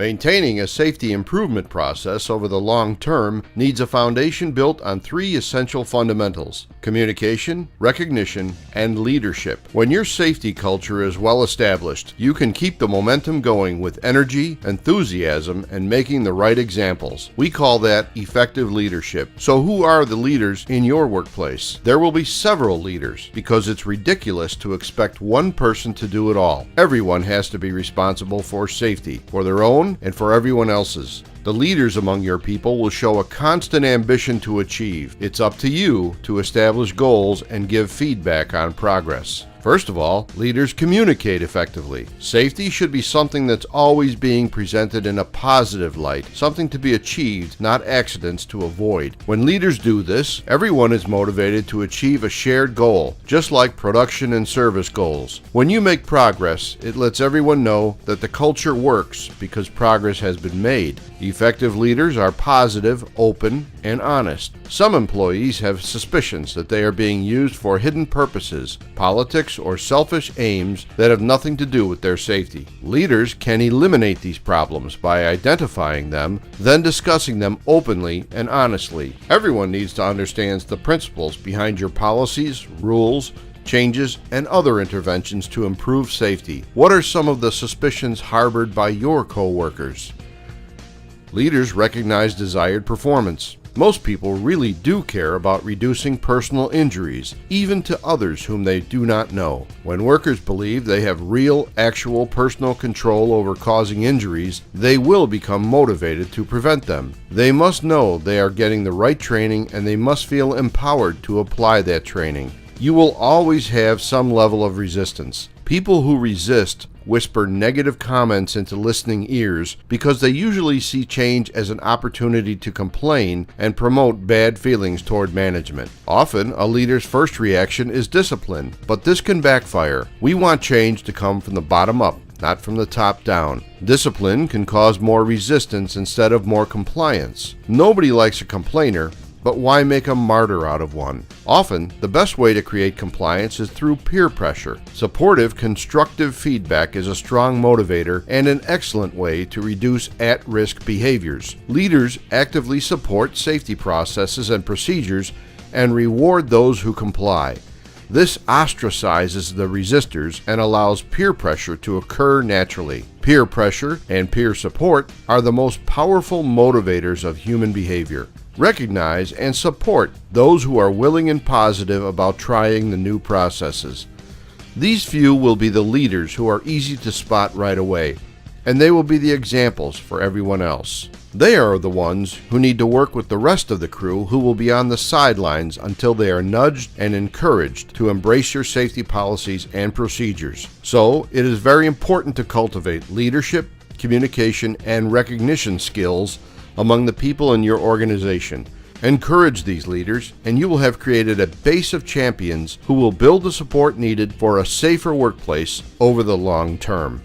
Maintaining a safety improvement process over the long term needs a foundation built on three essential fundamentals: communication, recognition, and leadership. When your safety culture is well established, you can keep the momentum going with energy, enthusiasm, and making the right examples. We call that effective leadership. So who are the leaders in your workplace? There will be several leaders because it's ridiculous to expect one person to do it all. Everyone has to be responsible for safety, for their own and for everyone else's. The leaders among your people will show a constant ambition to achieve. It's up to you to establish goals and give feedback on progress. First of all, leaders communicate effectively. Safety should be something that's always being presented in a positive light, something to be achieved, not accidents to avoid. When leaders do this, everyone is motivated to achieve a shared goal, just like production and service goals. When you make progress, it lets everyone know that the culture works because progress has been made. Effective leaders are positive, open, and honest. Some employees have suspicions that they are being used for hidden purposes, politics, or selfish aims that have nothing to do with their safety. Leaders can eliminate these problems by identifying them, then discussing them openly and honestly. Everyone needs to understand the principles behind your policies, rules, changes, and other interventions to improve safety. What are some of the suspicions harbored by your co-workers? Leaders recognize desired performance. Most people really do care about reducing personal injuries, even to others whom they do not know. When workers believe they have real, actual personal control over causing injuries, they will become motivated to prevent them. They must know they are getting the right training, and they must feel empowered to apply that training. You will always have some level of resistance. People who resist whisper negative comments into listening ears because they usually see change as an opportunity to complain and promote bad feelings toward management. Often, a leader's first reaction is discipline, but this can backfire. We want change to come from the bottom up, not from the top down. Discipline can cause more resistance instead of more compliance. Nobody likes a complainer, but why make a martyr out of one? Often, the best way to create compliance is through peer pressure. Supportive, constructive feedback is a strong motivator and an excellent way to reduce at-risk behaviors. Leaders actively support safety processes and procedures and reward those who comply. This ostracizes the resistors and allows peer pressure to occur naturally. Peer pressure and peer support are the most powerful motivators of human behavior. Recognize and support those who are willing and positive about trying the new processes. These few will be the leaders who are easy to spot right away, and they will be the examples for everyone else. They are the ones who need to work with the rest of the crew who will be on the sidelines until they are nudged and encouraged to embrace your safety policies and procedures. So, it is very important to cultivate leadership, communication, and recognition skills among the people in your organization. Encourage these leaders, and you will have created a base of champions who will build the support needed for a safer workplace over the long term.